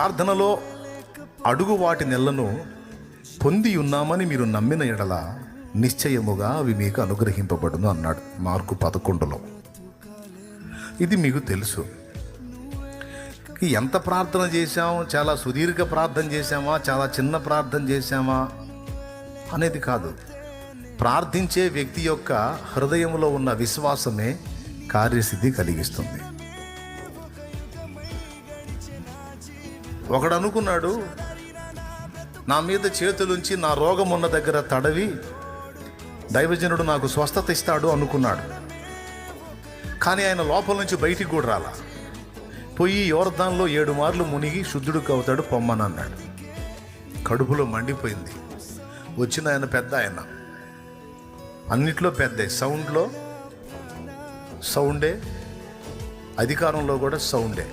ప్రార్థనలో అడుగు వాటి నెలను పొంది ఉన్నామని మీరు నమ్మిన ఎడల నిశ్చయముగా అవి మీకు అనుగ్రహింపబడును అన్నాడు మార్కు 11లో. ఇది మీకు తెలుసు. ఎంత ప్రార్థన చేశాం, చాలా సుదీర్ఘ ప్రార్థన చేశామా, చాలా చిన్న ప్రార్థన చేశామా అనేది కాదు. ప్రార్థించే వ్యక్తి యొక్క హృదయంలో ఉన్న విశ్వాసమే కార్యసిద్ధి కలిగిస్తుంది. ఒకడు అనుకున్నాడు, నా మీద చేతులుంచి నా రోగం ఉన్న దగ్గర తడవి దైవజనుడు నాకు స్వస్థత ఇస్తాడు అనుకున్నాడు. కానీ ఆయన లోపల నుంచి బయటికి కూడా రాలా. పోయి యోర్దాన్లో 7 మార్లు మునిగి శుద్ధుడు అవుతాడు పొమ్మని అన్నాడు. కడుపులో మండిపోయింది. వచ్చిన ఆయన పెద్ద ఆయన, అన్నిట్లో పెద్దే, సౌండ్లో సౌండే, అధికారంలో కూడా సౌండే.